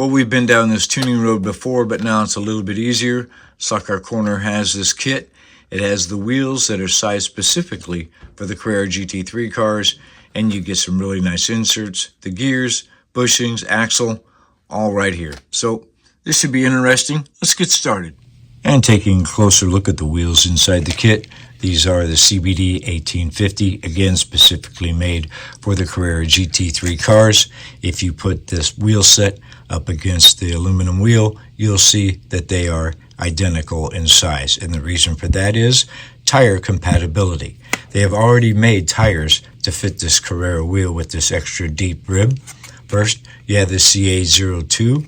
Well, we've been down this tuning road before, but now it's a little bit easier. Stock Car Corner has this kit. It has the wheels that are sized specifically for the Carrera GT3 cars, and you get some really nice inserts, the gears, bushings, axle, all right here. So this should be interesting. Let's get started. And taking a closer look at the wheels inside the kit, these are the CBD 1850, again specifically made for the Carrera GT3 cars. If you put this wheel set up against the aluminum wheel, you'll see that they are identical in size. And the reason for that is tire compatibility. They have already made tires to fit this Carrera wheel with this extra deep rib. First, you have the CA02.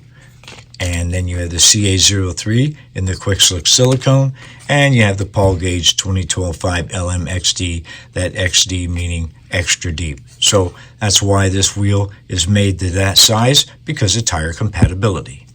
And then you have the CA03 in the quick slick silicone, and you have the Paul Gauge 2012-5 LMXD, that XD meaning extra deep. So that's why this wheel is made to that size, because of tire compatibility.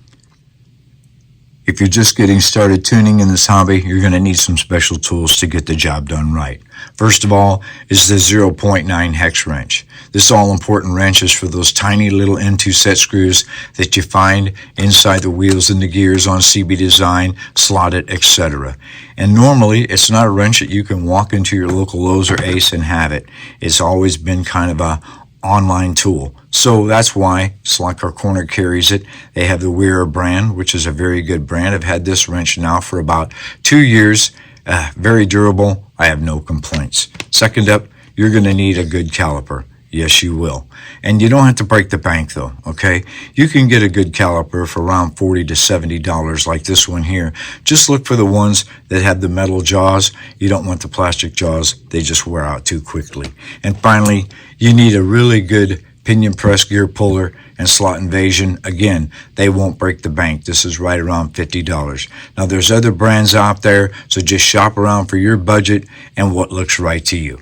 If you're just getting started tuning in this hobby, you're going to need some special tools to get the job done right. First of all is the 0.9 hex wrench. This all-important wrench is for those tiny little N2 set screws that you find inside the wheels and the gears on CB Design, slotted, etc. And normally, it's not a wrench that you can walk into your local Lowe's or Ace and have it. It's always been kind of a online tool. So that's why Stock Car Corner carries it. They have the Weir brand, which is a very good brand. I've had this wrench now for about 2 years. Very durable. I have no complaints. Second up, you're going to need a good caliper. Yes, you will. And you don't have to break the bank, though, okay? You can get a good caliper for around $40 to $70 like this one here. Just look for the ones that have the metal jaws. You don't want the plastic jaws. They just wear out too quickly. And finally, you need a really good pinion press gear puller and slot invasion. Again, they won't break the bank. This is right around $50. Now, there's other brands out there, so just shop around for your budget and what looks right to you.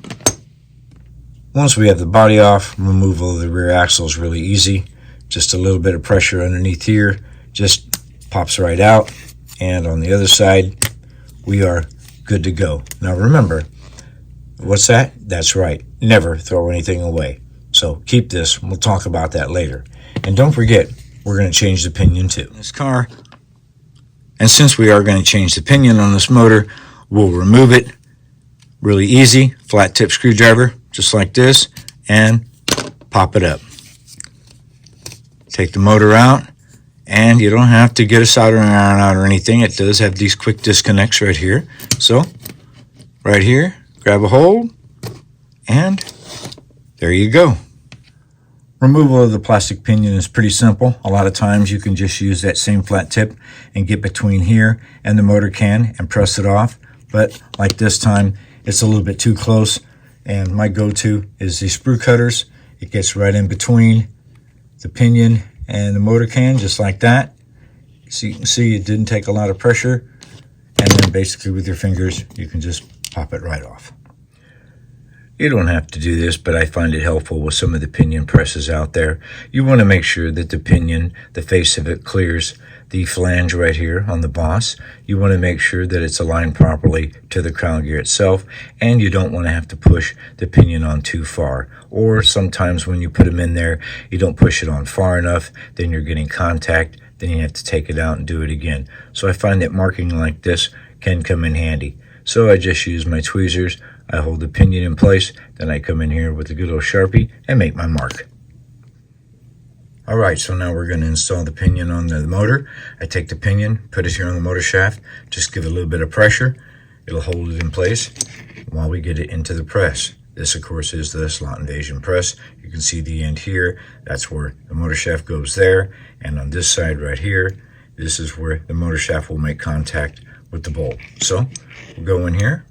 Once we have the body off, removal of the rear axle is really easy. Just a little bit of pressure underneath here, just pops right out. And on the other side, we are good to go. Now remember, what's that? That's right, never throw anything away. So keep this, we'll talk about that later. And don't forget, we're going to change the pinion too. This car, and since we are going to change the pinion on this motor, we'll remove it. Really easy, flat tip screwdriver, just like this, and pop it up. Take the motor out, and you don't have to get a soldering iron out or anything. It does have these quick disconnects right here. So, right here, grab a hold, and there you go. Removal of the plastic pinion is pretty simple. A lot of times you can just use that same flat tip and get between here and the motor can and press it off. But like this time, it's a little bit too close. And my go-to is the sprue cutters. It gets right in between the pinion and the motor can, just like that. So you can see it didn't take a lot of pressure. And then basically with your fingers, you can just pop it right off. You don't have to do this, but I find it helpful with some of the pinion presses out there. You want to make sure that the pinion, the face of it, clears the flange right here on the boss. You want to make sure that it's aligned properly to the crown gear itself, and you don't want to have to push the pinion on too far. Or sometimes when you put them in there, you don't push it on far enough, then you're getting contact, then you have to take it out and do it again. So I find that marking like this can come in handy. So I just use my tweezers, I hold the pinion in place, then I come in here with a good old Sharpie and make my mark. Alright, so now we're going to install the pinion on the motor. I take the pinion, put it here on the motor shaft, just give it a little bit of pressure. It'll hold it in place while we get it into the press. This, of course, is the slot invasion press. You can see the end here. That's where the motor shaft goes there. And on this side right here, this is where the motor shaft will make contact with the bolt. So we'll go in here,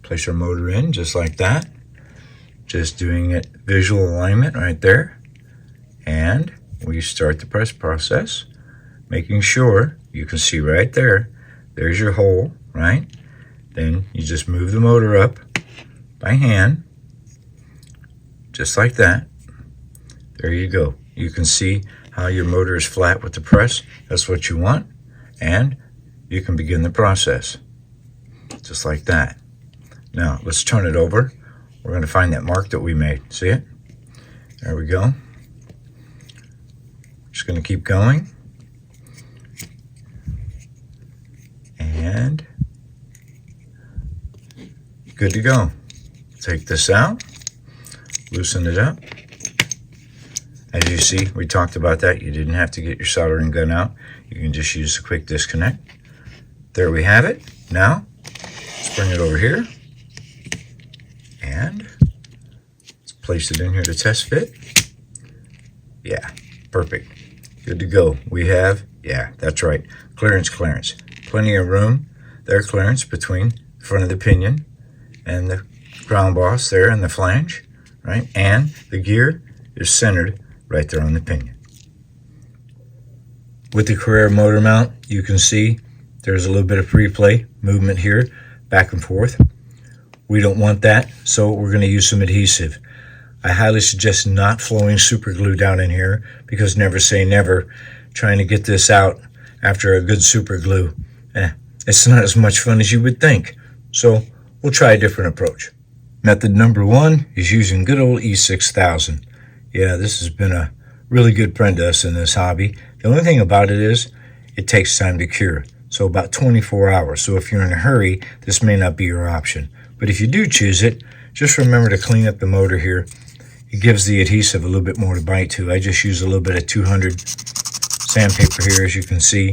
place our motor in just like that. Just doing it visual alignment right there. And we start the press process, making sure you can see right there, there's your hole, right? Then you just move the motor up by hand, just like that. There you go. You can see how your motor is flat with the press. That's what you want. And you can begin the process, just like that. Now, let's turn it over. We're going to find that mark that we made. See it? There we go. Just going to keep going. And good to go. Take this out, loosen it up. As you see, we talked about that. You didn't have to get your soldering gun out. You can just use a quick disconnect. There we have it. Now, let's bring it over here. And let's place it in here to test fit. Yeah, perfect. Good to go. We have, yeah, that's right, clearance. Plenty of room there, clearance between the front of the pinion and the ground boss there and the flange, right? And the gear is centered right there on the pinion. With the Carrera motor mount, you can see there's a little bit of free play movement here, back and forth. We don't want that, so we're going to use some adhesive. I highly suggest not flowing super glue down in here, because never say never. Trying to get this out after a good super glue, it's not as much fun as you would think. So we'll try a different approach. Method number 1 is using good old E6000. Yeah, this has been a really good friend to us in this hobby. The only thing about it is it takes time to cure. So about 24 hours. So if you're in a hurry, this may not be your option. But if you do choose it, just remember to clean up the motor here. It gives the adhesive a little bit more to bite to. I just use a little bit of 200 sandpaper here, as you can see,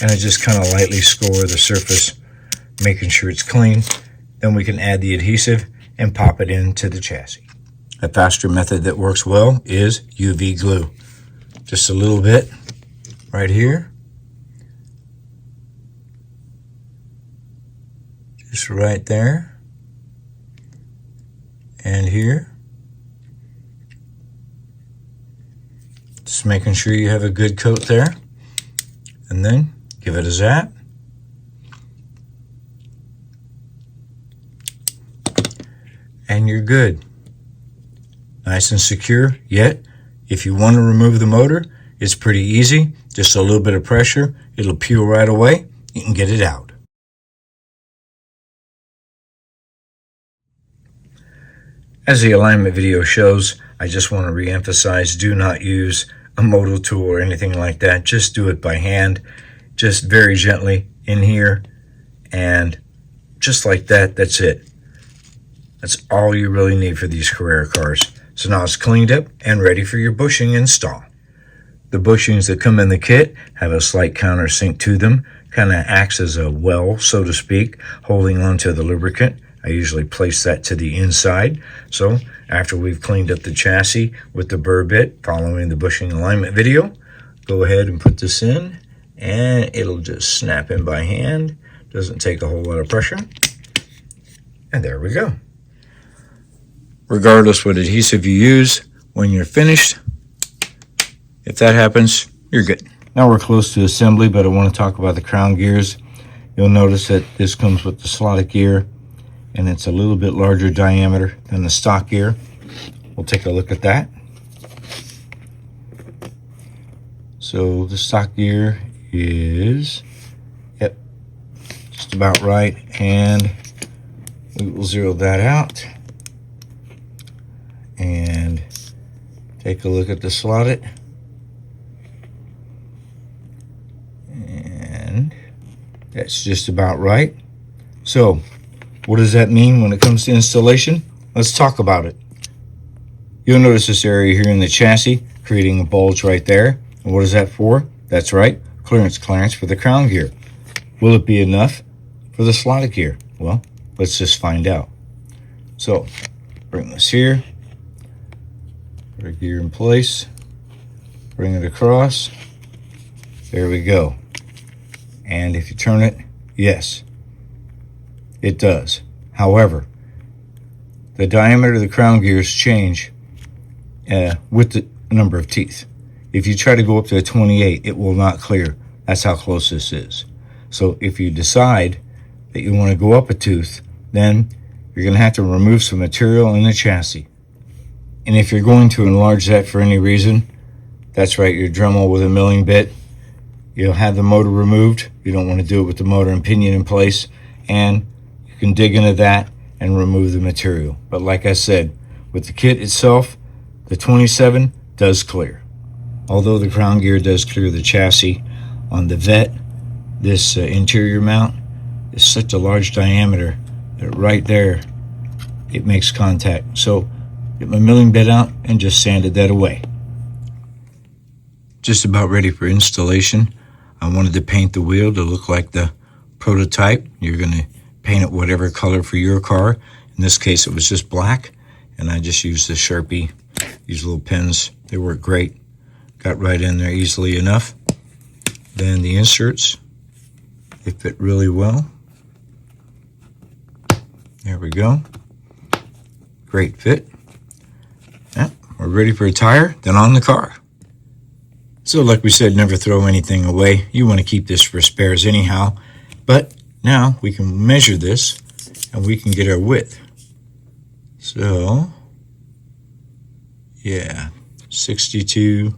and I just kind of lightly score the surface, making sure it's clean. Then we can add the adhesive and pop it into the chassis. A faster method that works well is UV glue. Just a little bit right here. Just right there. And here. Just making sure you have a good coat there. And then give it a zap. And you're good. Nice and secure. Yet, if you want to remove the motor, it's pretty easy. Just a little bit of pressure. It'll peel right away. You can get it out. As the alignment video shows, I just want to re-emphasize, do not use a moto tool or anything like that. Just do it by hand, just very gently in here, and just like that, that's it. That's all you really need for these Carrera cars. So now it's cleaned up and ready for your bushing install. The bushings that come in the kit have a slight countersink to them, kind of acts as a well, so to speak, holding onto the lubricant. I usually place that to the inside. So after we've cleaned up the chassis with the burr bit following the bushing alignment video, go ahead and put this in, and it'll just snap in by hand. Doesn't take a whole lot of pressure. And there we go. Regardless what adhesive you use, when you're finished, if that happens, you're good. Now we're close to assembly, but I want to talk about the crown gears. You'll notice that this comes with the slotted gear, and it's a little bit larger diameter than the stock gear. We'll take a look at that. So the stock gear is, just about right, and we will zero that out and take a look at the slotted. And that's just about right. So what does that mean when it comes to installation? Let's talk about it. You'll notice this area here in the chassis creating a bulge right there. And what is that for? That's right, clearance for the crown gear. Will it be enough for the slotted gear? Well, let's just find out. So bring this here, put our gear in place, bring it across. There we go. And if you turn it, yes, it does. However, the diameter of the crown gears change with the number of teeth. If you try to go up to a 28, it will not clear. That's how close this is. So if you decide that you want to go up a tooth, then you're going to have to remove some material in the chassis. And if you're going to enlarge that for any reason, that's right, your Dremel with a milling bit, you'll have the motor removed. You don't want to do it with the motor and pinion in place, and you can dig into that and remove the material. But like I said, with the kit itself, the 27 does clear. although the crown gear does clear the chassis, on the Vet, this interior mount is such a large diameter that right there it makes contact. So get my milling bit out and just sanded that away. Just about ready for installation. I wanted to paint the wheel to look like the prototype. You're going to paint it whatever color for your car. In this case it was just black, and I just used the Sharpie. These little pens, they work great. Got right in there easily enough. Then the inserts, they fit really well. There we go. Great fit. Yeah, we're ready for a tire, then on the car. So like we said, never throw anything away. You want to keep this for spares anyhow. But now we can measure this and we can get our width. So, yeah, 62.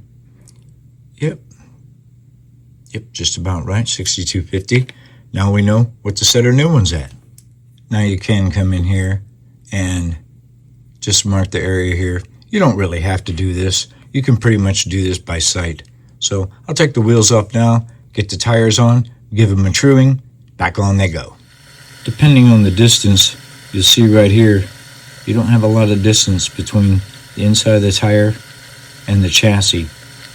Yep, just about right, 62.50. Now we know what to set our new ones at. Now you can come in here and just mark the area here. You don't really have to do this. You can pretty much do this by sight. So I'll take the wheels off now, get the tires on, give them a truing, back on they go. Depending on the distance, you'll see right here, you don't have a lot of distance between the inside of the tire and the chassis.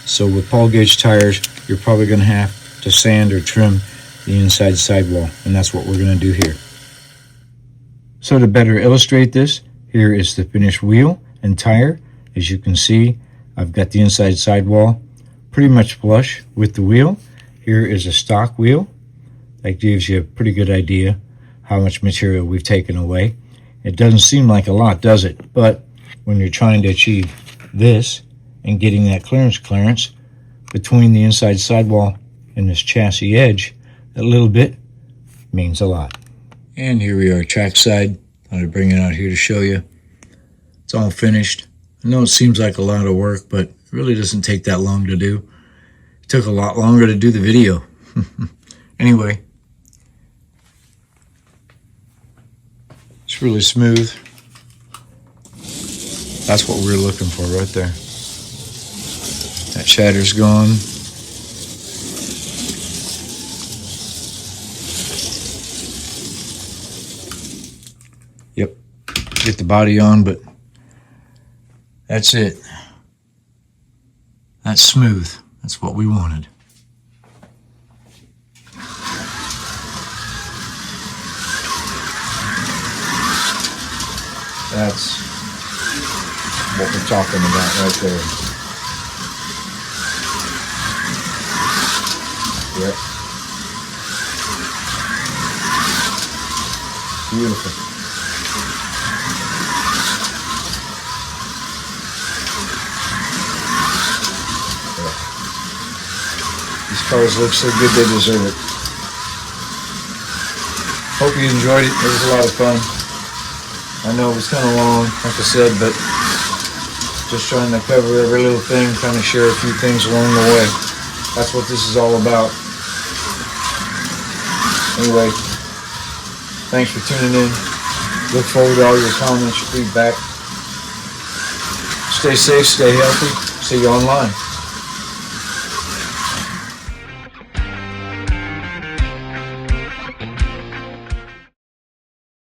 So with Paul gauge tires, you're probably going to have to sand or trim the inside sidewall, and that's what we're going to do here. So to better illustrate this, here is the finished wheel and tire. As you can see, I've got the inside sidewall pretty much flush with the wheel. Here is a stock wheel. That gives you a pretty good idea how much material we've taken away. It doesn't seem like a lot, does it? But when you're trying to achieve this and getting that clearance between the inside sidewall and this chassis edge, a little bit means a lot. And here we are, trackside. Thought I'd bring it out here to show you. It's all finished. I know it seems like a lot of work, but it really doesn't take that long to do. It took a lot longer to do the video. Anyway, it's really smooth. That's what we're looking for right there. That shatter's gone. Yep, get the body on, but that's it. That's smooth. That's what we wanted. That's what we're talking about right there. Yep. Beautiful. Yeah. These cars look so good they deserve it. Hope you enjoyed it. It was a lot of fun. I know it was kind of long, like I said, but just trying to cover every little thing, kind of share a few things along the way. That's what this is all about. Anyway, thanks for tuning in. Look forward to all your comments, your feedback. Stay safe, stay healthy. See you online.